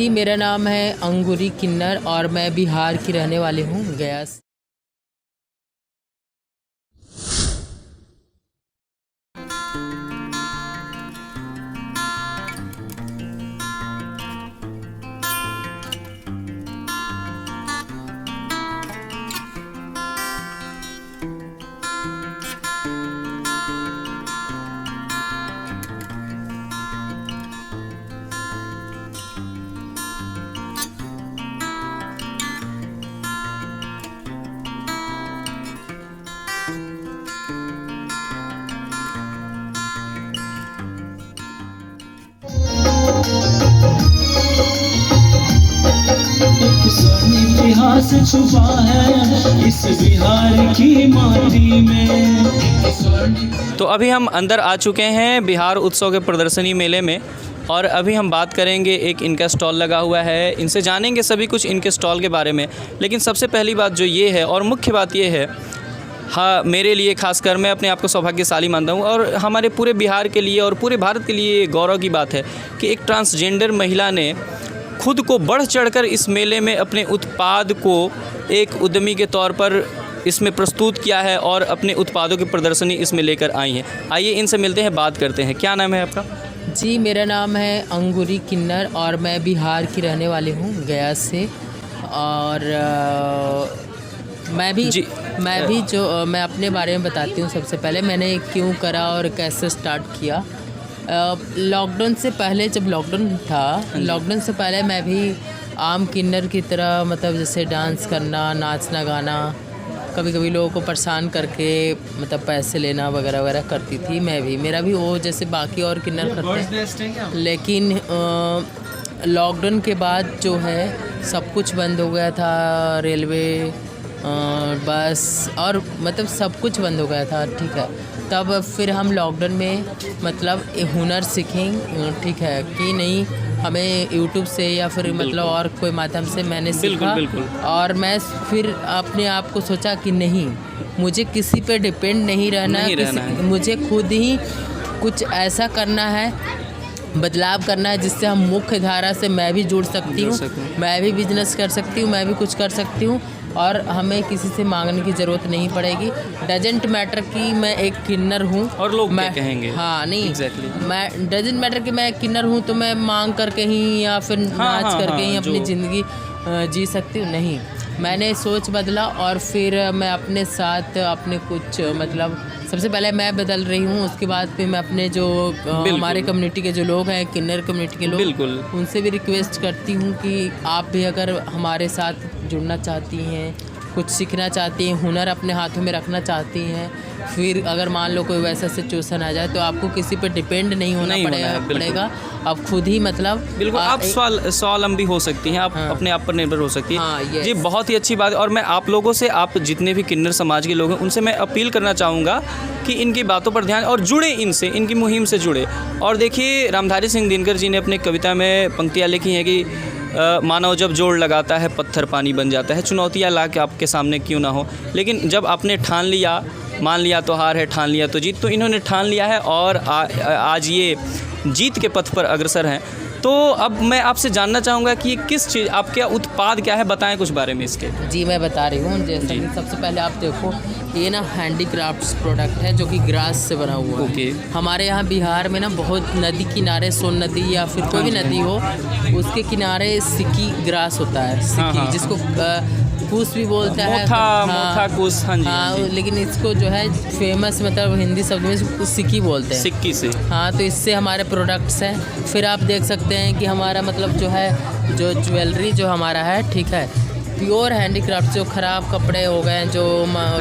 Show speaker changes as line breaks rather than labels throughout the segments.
जी, मेरा नाम है अंगूरी किन्नर और मैं बिहार की रहने वाली हूँ, गया से।
एक स्वर्णिम इतिहास छुपा है इस बिहार की माटी में।
तो अभी हम अंदर आ चुके हैं बिहार उत्सव के प्रदर्शनी मेले में और अभी हम बात करेंगे। एक इनका स्टॉल लगा हुआ है, इनसे जानेंगे सभी कुछ इनके स्टॉल के बारे में। लेकिन सबसे पहली बात जो ये है और मुख्य बात ये है, हाँ, मेरे लिए खासकर मैं अपने आप को सौभाग्यशाली मानता हूँ और हमारे पूरे बिहार के लिए और पूरे भारत के लिए गौरव की बात है कि एक ट्रांसजेंडर महिला ने खुद को बढ़ चढ़कर इस मेले में अपने उत्पाद को एक उद्यमी के तौर पर इसमें प्रस्तुत किया है और अपने उत्पादों की प्रदर्शनी इसमें लेकर आई हैं। आइए इनसे मिलते हैं, बात करते हैं। क्या नाम है आपका?
जी, मेरा नाम है अंगूरी किन्नर और मैं बिहार की रहने वाली हूँ, गया से। और मैं अपने बारे में बताती हूँ। सबसे पहले मैंने क्यों करा और कैसे स्टार्ट किया। लॉकडाउन से पहले, जब लॉकडाउन था, लॉकडाउन से पहले मैं भी आम किन्नर की तरह मतलब जैसे डांस करना, नाचना, गाना, कभी कभी लोगों को परेशान करके मतलब पैसे लेना वगैरह वगैरह करती थी। मैं भी, मेरा भी वो जैसे बाकी और किन्नर करते हैं। लेकिन लॉकडाउन के बाद जो है सब कुछ बंद हो गया था। रेलवे, बस और मतलब सब कुछ बंद हो गया था, ठीक है। तब फिर हम लॉकडाउन में मतलब हुनर सीखें, ठीक है कि नहीं, हमें यूट्यूब से या फिर मतलब और कोई माध्यम से मैंने सीखा। और मैं फिर अपने आप को सोचा कि नहीं, मुझे किसी पे डिपेंड नहीं रहना है। मुझे खुद ही कुछ ऐसा करना है, बदलाव करना है जिससे हम मुख्य धारा से मैं भी जुड़ सकती हूँ, मैं भी बिजनेस कर सकती हूँ, मैं भी कुछ कर सकती हूँ और हमें किसी से मांगने की ज़रूरत नहीं पड़ेगी। डजेंट मैटर कि मैं एक किन्नर हूँ
और लोग क्या कहेंगे।
हाँ, नहीं
exactly.
मैं डजेंट मैटर कि मैं एक किन्नर हूँ तो मैं मांग करके ही या फिर नाच करके ही अपनी ज़िंदगी जी सकती हूँ। नहीं, मैंने सोच बदला और फिर मैं अपने साथ अपने कुछ मतलब सबसे पहले मैं बदल रही हूँ, उसके बाद फिर मैं अपने जो हमारे कम्युनिटी के जो लोग हैं, किन्नर कम्युनिटी के लोग, उनसे भी रिक्वेस्ट करती हूँ कि आप भी अगर हमारे साथ जुड़ना चाहती हैं, कुछ सीखना चाहती हैं, हुनर अपने हाथों में रखना चाहती हैं, फिर अगर मान लो कोई वैसा सिचुएशन आ जाए तो आपको किसी पे डिपेंड नहीं होना पड़ेगा। आप खुद ही मतलब
बिल्कुल आप स्वावलंबी हो सकती हैं, आप अपने आप पर निर्भर हो सकती हैं।
हाँ,
जी, बहुत ही अच्छी बात है। और मैं आप लोगों से, आप जितने भी किन्नर समाज के लोग हैं, उनसे मैं अपील करना चाहूँगा कि इनकी बातों पर ध्यान और जुड़े, इनसे, इनकी मुहिम से जुड़े। और देखिए, रामधारी सिंह दिनकर जी ने अपने कविता में पंक्तियाँ लिखी हैं कि मानव जब जोड़ लगाता है पत्थर पानी बन जाता है, चुनौतियाँ ला के आपके सामने क्यों ना हो, लेकिन जब आपने ठान लिया, मान लिया तो हार है, ठान लिया तो जीत। तो इन्होंने ठान लिया है और आज ये जीत के पथ पर अग्रसर हैं। तो अब मैं आपसे जानना चाहूँगा कि ये किस चीज़, आपके उत्पाद क्या है, बताएं कुछ बारे में इसके।
जी, मैं बता रही हूँ। जैसे कि सबसे पहले आप देखो, ये ना हैंडीक्राफ्ट्स प्रोडक्ट है जो कि ग्रास से बना हुआ है। हमारे यहाँ बिहार में ना बहुत नदी किनारे, सोन नदी या फिर कोई भी नदी हो, उसके किनारे सिक्की ग्रास होता है, सिक्की, जिसको कूस भी बोलता है,
मोथा कूस। हाँ,
लेकिन इसको जो है फेमस मतलब हिंदी शब्द में सिक्की बोलते हैं,
सिक्की से। हाँ,
तो इससे हमारे प्रोडक्ट्स हैं। फिर आप देख सकते हैं कि हमारा मतलब जो है, जो ज्वेलरी जो हमारा है, ठीक है, प्योर हैंडीक्राफ्ट, जो ख़राब कपड़े हो गए, जो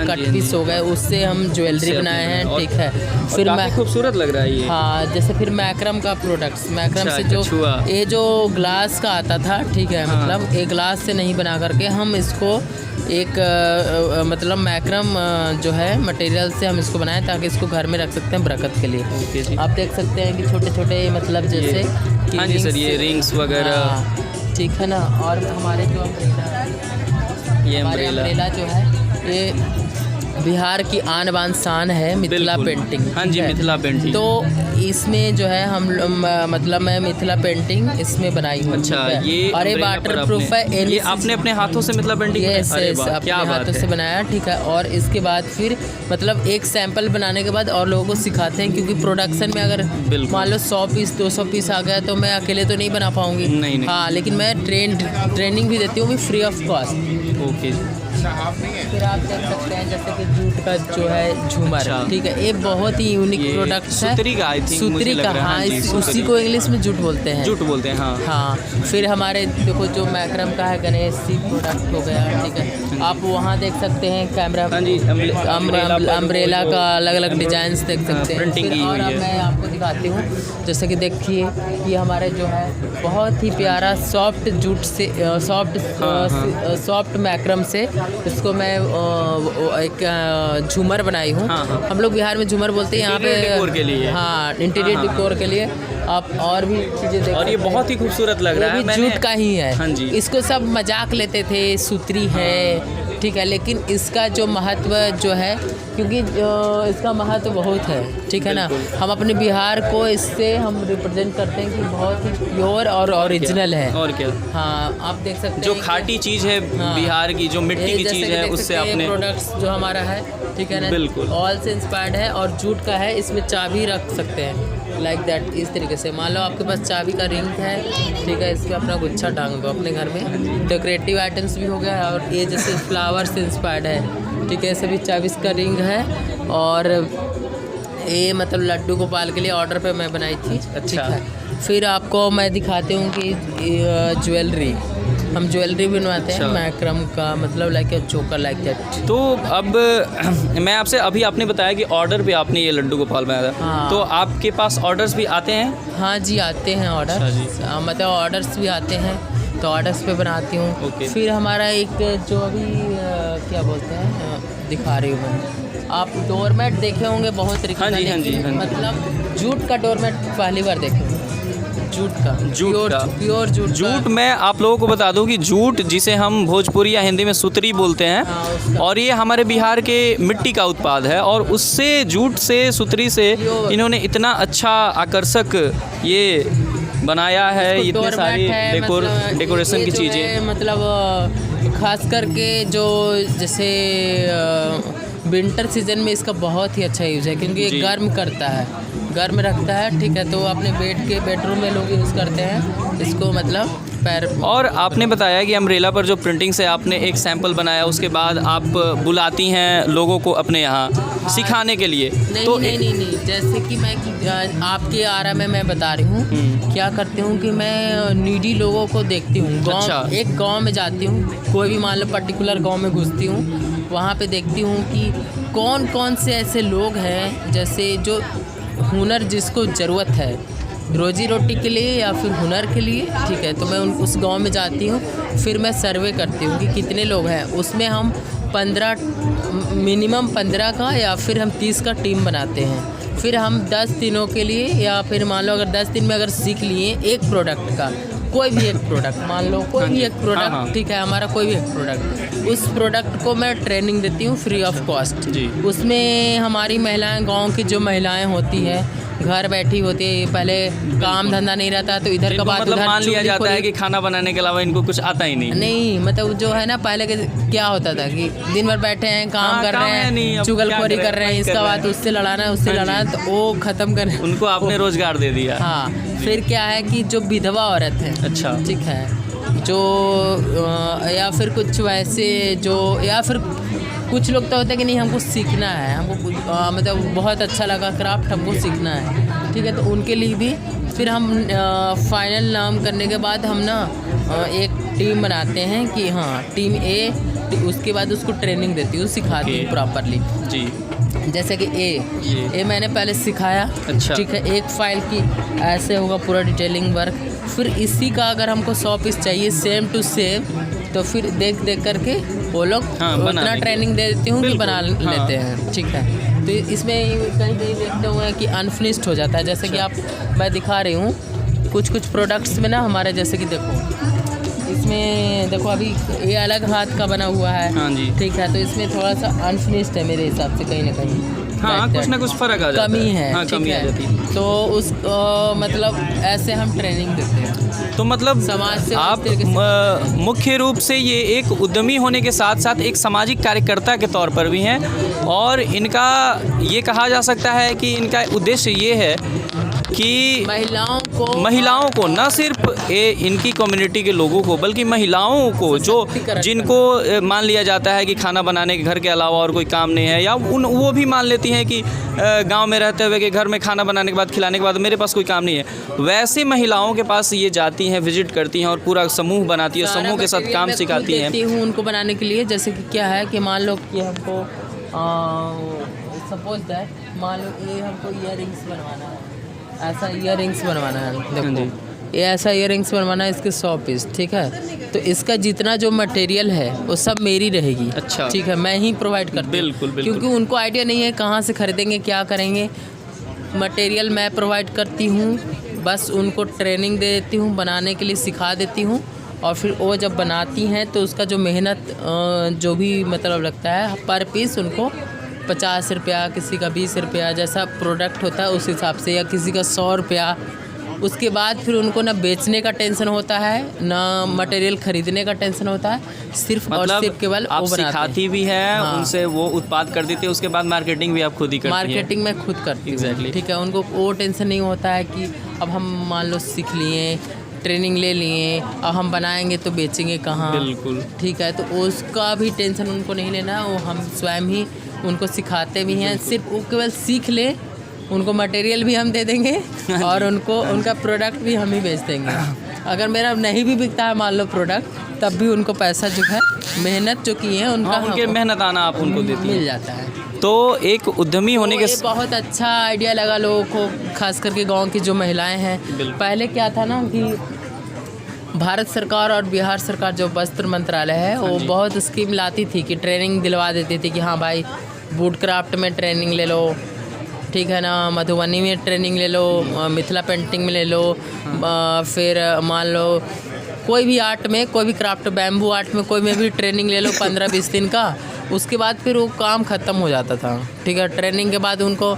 कट पीस हो गए, उससे हम ज्वेलरी बनाए हैं, ठीक है। फिर
खूबसूरत लग रहा है ये।
हाँ, जैसे फिर मैक्रम का प्रोडक्ट्स, मैक्रम से जो ये जो ग्लास का आता था, ठीक है, मतलब एक ग्लास से नहीं बना करके हम इसको एक मतलब मैक्रम जो है मटेरियल से हम इसको बनाएं ताकि इसको घर में रख सकते हैं बरकत के लिए। आप देख सकते हैं कि छोटे छोटे मतलब जैसे
हाँ जी सर, ये रिंग्स वगैरह,
ठीक है ना। और हमारे जो
ये अम्ब्रेला
जो है, ये बिहार की आन बान शान है मिथिला
बिल्कुल।
पेंटिंग।
हाँ जी,
ठीक है?
मिथिला पेंटिंग।
तो इसमें जो है मतलब मैं मिथिला पेंटिंग इसमें बनाई हूँ।
अच्छा,
ठीक है?
ये
और ये
umbrella पर
वाटर प्रूफ है।
आपने- ये आपने अपने हाथों से मिथिला पेंटिंग
यस
अरे
यस,
वाह,
अपने
क्या बात
हाथों
है।
से बनाया। ठीक है, और इसके बाद फिर मतलब एक सैंपल बनाने के बाद और लोगों को सिखाते हैं, क्योंकि प्रोडक्शन में अगर
बिल्कुल।
मान लो 100 पीस 200 पीस आ गया तो मैं अकेले तो नहीं बना पाऊंगी।
नहीं, नहीं।
हाँ, लेकिन मैं ट्रेनिंग भी देती हूँ, भी फ्री ऑफ कॉस्ट।
ओके।
फिर आप देख सकते हैं जैसे कि जूट का जो है झूमर।
अच्छा।
ठीक है, ये बहुत ही यूनिक
ये
प्रोडक्ट है।
सुतरी का, I think मुझे
सुतरी
लग
का,
रहा है।
हाँ,
हाँ जी,
उसी
सुतरी।
को इंग्लिश में जूट बोलते हैं।
जूट बोलते हैं, हाँ।
हाँ, फिर हमारे देखो जो मैक्रम का है गणेश जी प्रोडक्ट हो गया। ठीक है, आप वहाँ देख सकते हैं कैमरा।
हाँ जी,
अम्ब्रेला का अलग अलग डिजाइन देख सकते हैं।
प्रिंटिंग
फिर
की
और
हुई
अब
है।
मैं आपको दिखाती हूँ, जैसे कि देखिए कि हमारे जो है बहुत ही प्यारा सॉफ्ट जूट से सॉफ्ट मैक्रम से इसको मैं एक झूमर बनाई हूँ।
हाँ, हाँ।
हम लोग बिहार में झूमर बोलते हैं, यहाँ पे
इंटीरियर डेकोर के लिए।
हाँ, इंटीरियर
हाँ, हाँ।
डेकोर के लिए आप और भी चीज़ें देख
और ये
सकते हैं।
बहुत ही खूबसूरत लग रहा
ये
है।
भी जूट का ही है।
हाँ जी।
इसको सब मजाक लेते थे, सूत्री है। ठीक है, लेकिन इसका जो महत्व जो है, क्योंकि इसका महत्व बहुत है। ठीक है ना,
बिल्कुल।
हम अपने बिहार को इससे हम रिप्रेजेंट करते हैं कि बहुत ही प्योर और ओरिजिनल है।
और क्या,
हाँ, आप देख सकते
जो
हैं कि-
खाटी चीज़ है
हाँ।
बिहार की, जो मिट्टी
ये
की
जैसे
चीज़
कि
है,
देख
उससे
सकते हैं,
आपने
प्रोडक्ट्स जो हमारा है। ठीक है ना,
बिल्कुल।
ऑल से इंस्पायर्ड है और जूट का है। इसमें चाबी रख सकते हैं लाइक दैट, इस तरीके से। मान लो आपके पास चाबी का रिंग है, ठीक है, इस पर अपना गुच्छा टांग दो अपने घर में। डेकोरेटिव आइटम्स भी हो गया, और ये जैसे फ्लावर से इंस्पायर्ड है। ठीक है, ऐसे भी चाबी का रिंग है। और ये मतलब लड्डू गोपाल के लिए ऑर्डर पे मैं बनाई थी।
अच्छा।
ठीक है, फिर आपको मैं दिखाती हूँ कि ज्वेलरी, हम ज्वेलरी बनवाते हैं
अच्छा।
मैक्रम का, मतलब लाइक ए चोकर लाइक दैट।
तो अब मैं आपसे, अभी आपने बताया कि ऑर्डर पे आपने ये लड्डू गोपाल बनाया था।
हाँ।
तो आपके पास ऑर्डर्स भी आते हैं?
हाँ जी, आते हैं ऑर्डर।
अच्छा जी।
मतलब ऑर्डर्स भी आते हैं, तो ऑर्डर्स पे बनाती हूँ।
ओके।
फिर हमारा एक जो अभी क्या बोलते हैं, दिखा रही हूँ मैं, आप डोरमेट देखे होंगे बहुत तरीके
हाँ
का,
जी, हाँ जी,
लेकिन
हाँ जी।
मतलब जूट का डोरमेट पहली बार देखे होंगे। जूट का,
जूट का।
प्योर जूट का।
जूट, मैं आप लोगों को बता दूं कि जूट, जिसे हम भोजपुरी या हिंदी में सुतरी बोलते
हाँ,
हैं,
उसका।
और ये हमारे बिहार के मिट्टी का उत्पाद है। और उससे, जूट से, सुतरी से इन्होंने इतना अच्छा आकर्षक ये बनाया है,
इसको
इतने
डोरमेट
सारी
है, मतलब
डेकोरेशन
ये
की
जो
चीज़ें।
है, मतलब खास करके जो जैसे विंटर सीजन में इसका बहुत ही अच्छा यूज़ है, क्योंकि
जी।
ये गर्म करता है, गर्म रखता है। ठीक है, तो अपने बेडरूम में लोग यूज़ करते हैं इसको, मतलब पैर।
और आपने बताया कि अम्ब्रेला पर जो प्रिंटिंग से आपने एक सैंपल बनाया, उसके बाद आप बुलाती हैं लोगों को अपने यहाँ सिखाने के लिए।
नहीं,
तो
नहीं, जैसे कि मैं आपके आरा में मैं बता रही हूँ क्या करती हूँ कि मैं नीडी लोगों को देखती हूँ।
अच्छा।
एक गांव में जाती हूँ, कोई भी मान लो पर्टिकुलर गांव में घुसती हूँ, वहाँ पे देखती हूँ कि कौन कौन से ऐसे लोग हैं, जैसे जो हुनर जिसको ज़रूरत है रोजी रोटी के लिए या फिर हुनर के लिए। ठीक है, तो मैं उस गांव में जाती हूँ, फिर मैं सर्वे करती हूँ कि कितने लोग हैं। उसमें हम 15 मिनिमम 15 का या फिर हम 30 का टीम बनाते हैं। फिर हम 10 दिनों के लिए, या फिर मान लो अगर 10 दिन में अगर सीख लिए एक प्रोडक्ट का, कोई भी एक प्रोडक्ट, मान लो कोई भी एक
हाँ,
प्रोडक्ट।
हाँ।
ठीक है, हमारा कोई भी एक प्रोडक्ट, उस प्रोडक्ट को मैं ट्रेनिंग देती हूँ फ्री ऑफ कॉस्ट।
जी।
उसमें हमारी महिलाएं, गांव की जो महिलाएं होती हैं, घर बैठी होती है, पहले काम धंधा नहीं रहता, तो इधर का
जिनको
बात
मतलब
उधर
मान लिया
चुगली
जाता है
खोरी-
कि खाना बनाने के अलावा इनको कुछ आता ही नहीं।
नहीं, मतलब जो है ना, पहले के क्या होता था कि दिन भर बैठे हैं, काम
हाँ,
कर
काम
रहे
है नहीं,
हैं,
अब
चुगलखोरी
क्या
कर रहे हैं,
वही कर
इसका
रहे
बात
हैं।
उससे लड़ाना है, उससे
हाँ
लड़ाना है,
जी।
तो वो ख़त्म कर।
उनको आपने रोजगार दे दिया।
हाँ, फिर क्या है कि जो विधवा औरत है,
अच्छा।
ठीक है, जो या फिर कुछ वैसे जो, या फिर कुछ लोग तो होते हैं कि नहीं हमको सीखना है, हमको कुछ मतलब बहुत अच्छा लगा क्राफ्ट, हमको सीखना है। ठीक है, तो उनके लिए भी फिर हम फाइनल नाम करने के बाद हम ना एक टीम बनाते हैं कि हाँ टीम ए, उसके बाद उसको ट्रेनिंग देती हूँ, सिखाती हूँ प्रॉपरली।
जी।
जैसे कि ए मैंने पहले सिखाया।
अच्छा।
ठीक है, एक फाइल की ऐसे होगा पूरा डिटेलिंग वर्क। फिर इसी का अगर हमको 100 पीस चाहिए सेम टू सेम, तो फिर देख करके वो लोग
हाँ, बना
उतना
देंगे।
ट्रेनिंग दे देती हूँ कि
बिल्कुल,
बना
हाँ।
लेते हैं। ठीक है, तो इसमें कहीं देखते हुए कि अनफिनिश्ड हो जाता है। जैसे कि आप, मैं दिखा रही हूँ कुछ प्रोडक्ट्स में ना हमारे, जैसे कि देखो इसमें देखो अभी ये अलग हाथ का बना हुआ है।
हाँ जी।
ठीक है, तो इसमें थोड़ा सा अनफिनिश्ड है मेरे हिसाब से, कहीं ना कहीं
हाँ, कुछ ना कुछ फ़र्क आ जाता है,
कमी है।
हाँ,
ठीक
कमी आ
है।
जाती है।
तो उस मतलब ऐसे हम ट्रेनिंग देते हैं।
तो मतलब
समाज से
आप मुख्य रूप से ये एक उद्यमी होने के साथ साथ एक सामाजिक कार्यकर्ता के तौर पर भी हैं, और इनका ये कहा जा सकता है कि इनका उद्देश्य ये है कि महिलाओं को न सिर्फ इनकी कम्युनिटी के लोगों को, बल्कि महिलाओं को जो जिनको मान लिया जाता है कि खाना बनाने के घर के अलावा और कोई काम नहीं है, या वो भी मान लेती हैं कि गांव में रहते हुए कि घर में खाना बनाने के बाद खिलाने के बाद मेरे पास कोई काम नहीं है, वैसे महिलाओं के पास ये जाती हैं, विजिट करती हैं और पूरा समूह बनाती है, समूह के साथ काम सिखाती हैं।
हूँ उनको बनाने के लिए, जैसे कि क्या है कि मान लो कि हमको सपोज दैट मान लो ये हमको ईयररिंग्स बनवाना है, ऐसा ईयररिंग्स बनवाना है। देखो ये ऐसा ईयररिंग्स बनवाना है, इसके 100 पीस। ठीक है, तो इसका जितना जो मटेरियल है वो सब मेरी रहेगी।
अच्छा।
ठीक है, मैं ही प्रोवाइड करती हूँ।
बिल्कुल बिल्कुल।
क्योंकि उनको आइडिया नहीं है कहाँ से खरीदेंगे, क्या करेंगे। मटेरियल मैं प्रोवाइड करती हूँ, बस उनको ट्रेनिंग दे देती हूँ, बनाने के लिए सिखा देती हूँ, और फिर वो जब बनाती हैं तो उसका जो मेहनत जो भी मतलब लगता है पर पीस उनको 50 रुपया, किसी का 20 रुपया, जैसा प्रोडक्ट होता है उस हिसाब से, या किसी का 100 रुपया। उसके बाद फिर उनको ना बेचने का टेंशन होता है, ना मटेरियल खरीदने का टेंशन होता है, सिर्फ और सिर्फ केवल
आप
वो बनाते हैं।
सिखाती भी है,
हाँ।
उनसे वो उत्पाद कर देते हैं, उसके बाद मार्केटिंग भी आप खुद ही करती हैं।
मार्केटिंग मैं खुद करती हूँ।
Exactly।
ठीक है, उनको वो टेंशन नहीं होता है कि अब हम मान लो सीख लिए, ट्रेनिंग ले लिए, अब हम बनाएंगे तो बेचेंगे कहाँ।
बिल्कुल।
ठीक है, तो उसका भी टेंशन उनको नहीं लेना, वो हम स्वयं ही उनको सिखाते भी हैं। सिर्फ वो केवल सीख ले, उनको मटेरियल भी हम दे देंगे और उनको उनका प्रोडक्ट भी हम ही बेच देंगे। अगर मेरा नहीं भी बिकता है मान लो प्रोडक्ट, तब भी उनको पैसा जो है मेहनत जो की है उनका,
हाँ, उनके मेहनत आना आप उनको देती हैं,
मिल जाता है।
तो एक उद्यमी होने के
ये बहुत अच्छा आइडिया लगा लोगों को, खास करके गांव की जो महिलाएं हैं। पहले क्या था ना कि भारत सरकार और बिहार सरकार जो वस्त्र मंत्रालय है वो बहुत स्कीम लाती थी कि ट्रेनिंग दिलवा देती थी कि हाँ भाई वुड क्राफ्ट में ट्रेनिंग ले लो, ठीक है ना, मधुबनी में ट्रेनिंग ले लो, मिथिला पेंटिंग में ले लो, फिर मान लो कोई भी आर्ट में, कोई भी क्राफ्ट, बैम्बू आर्ट में कोई में भी ट्रेनिंग ले लो 15-20 दिन का। उसके बाद फिर वो काम ख़त्म हो जाता था। ठीक है, ट्रेनिंग के बाद उनको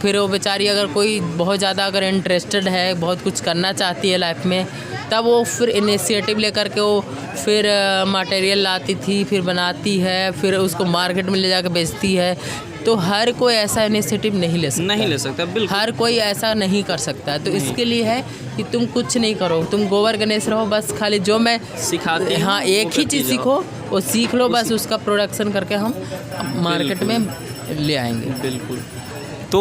फिर वो बेचारी अगर कोई बहुत ज़्यादा अगर इंटरेस्टेड है, बहुत कुछ करना चाहती है लाइफ में, तब वो फिर इनिशिएटिव लेकर के वो फिर मटेरियल लाती थी, फिर बनाती है, फिर उसको मार्केट में ले जाकर बेचती है। तो हर कोई ऐसा इनिशिएटिव नहीं ले सकता,
बिल्कुल।
हर कोई ऐसा नहीं कर सकता। तो इसके लिए है कि तुम कुछ नहीं करो, तुम गोबर गणेश रहो, बस खाली जो मैं
सिखाती हूँ,
हाँ एक ही चीज़ सीखो, वो सीख लो, बस उसका प्रोडक्शन करके हम मार्केट में ले आएंगे।
बिल्कुल। तो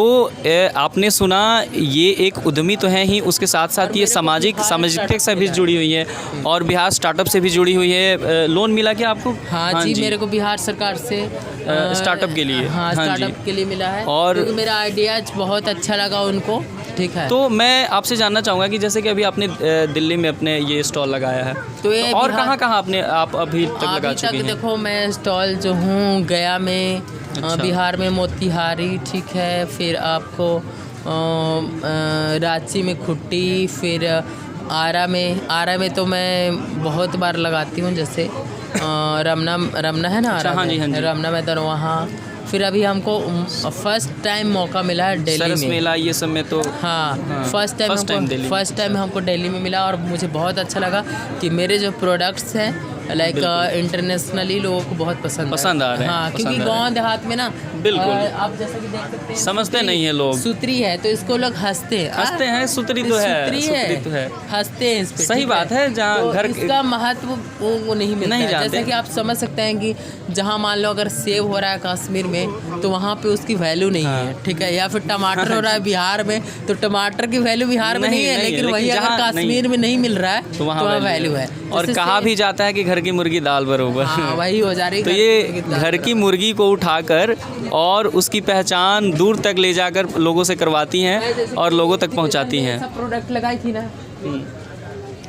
आपने सुना, ये एक उद्यमी तो है ही, उसके साथ साथ ये सामाजिकता से भी जुड़ी हुई है और बिहार स्टार्टअप से भी जुड़ी हुई है। लोन मिला क्या आपको?
हाँ जी, मेरे को बिहार सरकार से
स्टार्टअप के लिए,
हाँ स्टार्टअप के लिए मिला है,
और
क्योंकि मेरा आइडिया बहुत अच्छा लगा उनको। ठीक है,
तो मैं आपसे जानना चाहूँगा कि जैसे कि अभी आपने दिल्ली में अपने ये स्टॉल लगाया है,
तो ये
और कहाँ आपने आप अभी तक लगा चुकी हैं?
देखो मैं स्टॉल जो हूँ गया में,
अच्छा।
बिहार में मोतिहारी, ठीक है, फिर आपको रांची में खुट्टी, फिर आरा में तो मैं बहुत बार लगाती हूँ, जैसे रमना है ना,
अच्छा, हाँ जी, हाँ जी।
रमना में तो वहाँ। फिर अभी हमको फर्स्ट टाइम मौका मिला है दिल्ली
सरस
में,
मेला ये सब में तो
हाँ फर्स्ट टाइम हमको दिल्ली में मिला, और मुझे बहुत अच्छा लगा कि मेरे जो प्रोडक्ट्स हैं लाइक इंटरनेशनली लोगों को बहुत पसंद
आ रहे हैं।
हाँ, क्योंकि गांव देहात में ना
बिल्कुल
आप जैसा कि देख सकते हैं,
समझते नहीं है लोग,
सूत्री है तो इसको लोग हंसते हैं,
सूत्री तो है,
हंसते हैं इस पे।
सही बात है, जहाँ
तो
घर
इसका महत्व वो नहीं मिलता
नहीं
है।
जानते।
जैसे कि आप समझ सकते हैं कि जहाँ मान लो अगर सेब हो रहा है कश्मीर में तो वहाँ पे उसकी वैल्यू नहीं है, ठीक है, या फिर टमाटर हो रहा है बिहार में तो टमाटर की वैल्यू बिहार में नहीं है, लेकिन वही अगर कश्मीर में नहीं मिल रहा है तो वहाँ वैल्यू है।
और कहा भी जाता है कि घर की मुर्गी दाल बरोबर,
वही हो जा रही है।
तो ये घर की मुर्गी को उठाकर और उसकी पहचान दूर तक ले जाकर लोगों से करवाती हैं और लोगों तक पहुंचाती हैं।
प्रोडक्ट लगाई थी ना,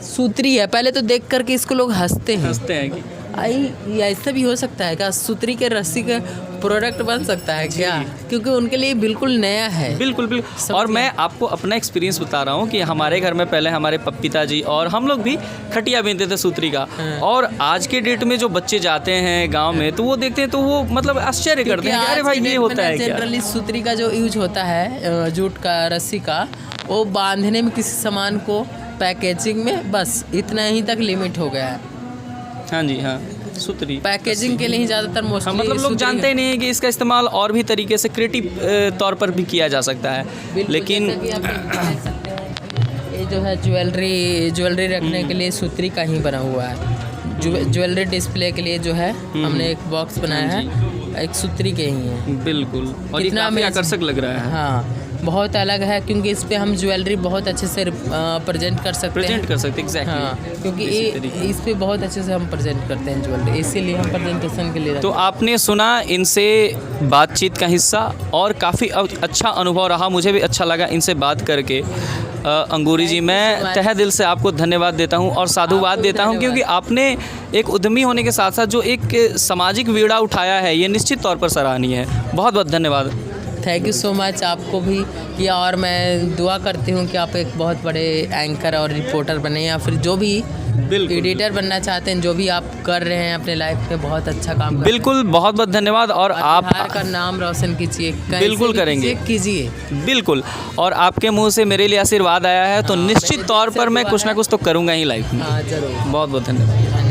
सूत्री है, पहले तो देख करके इसको लोग हंसते हैं
कि
ये ऐसा भी हो सकता है क्या, सुतरी के रस्सी का प्रोडक्ट बन सकता है क्या? क्योंकि उनके लिए बिल्कुल नया है।
बिल्कुल बिल्कुल। और मैं आपको अपना एक्सपीरियंस बता रहा हूँ कि हमारे घर में पहले हमारे पिताजी और हम लोग भी खटिया बीनते थे सूतरी का, और आज के डेट में जो बच्चे जाते हैं गांव में तो वो देखते हैं तो वो मतलब आश्चर्य करते हैं कि अरे भाई ये होता है क्या?
जनरली सूतरी का जो यूज होता है, जूट का रस्सी का, वो बांधने में किसी सामान को, पैकेजिंग में, बस इतना ही तक लिमिट हो गया है।
हाँ जी, हाँ, सूतरी
पैकेजिंग के लिए ही ज़्यादातर
हाँ,
मोस्टली
मतलब लोग जानते ही नहीं हैं कि इसका इस्तेमाल और भी तरीके से क्रिएटिव तौर पर भी किया जा सकता है। लेकिन
ये जो है ज्वेलरी रखने के लिए सूतरी का ही बना हुआ है। ज्वेलरी डिस्प्ले के लिए जो है हमने एक बॉक्स बनाया है, एक सूतरी के ही है।
बिल्कुल, और ये काफ़ी आकर्षक लग रहा है।
हाँ, बहुत अलग है क्योंकि इस पे हम ज्वेलरी बहुत अच्छे से प्रेजेंट कर सकते हैं।
एग्जैक्टली।
हाँ, क्योंकि इस पे बहुत अच्छे से हम प्रेजेंट करते हैं ज्वेलरी, इसीलिए हम प्रेजेंटेशन के लिए
तो आपने सुना इनसे बातचीत का हिस्सा, और काफ़ी अच्छा अनुभव रहा, मुझे भी अच्छा लगा इनसे बात करके। अंगूरी जी, मैं तहे दिल से आपको धन्यवाद देता हूं और साधुवाद देता हूं, क्योंकि आपने एक उद्यमी होने के साथ साथ जो एक सामाजिक बीड़ा उठाया है, ये निश्चित तौर पर सराहनीय है। बहुत बहुत धन्यवाद।
थैंक यू सो मच आपको भी किया, और मैं दुआ करती हूँ कि आप एक बहुत बड़े एंकर और रिपोर्टर बने, या फिर जो भी एडिटर बनना चाहते हैं, जो भी आप कर रहे हैं अपने लाइफ में, बहुत अच्छा काम कर
बिल्कुल, बहुत बहुत धन्यवाद। और आप
बिहार का नाम रोशन कीजिए,
बिल्कुल करेंगे,
कीजिए
बिल्कुल। और आपके मुंह से मेरे लिए आशीर्वाद आया है तो निश्चित तौर पर मैं कुछ ना कुछ तो करूँगा ही लाइफ में।
हाँ, जरूर।
बहुत बहुत धन्यवाद।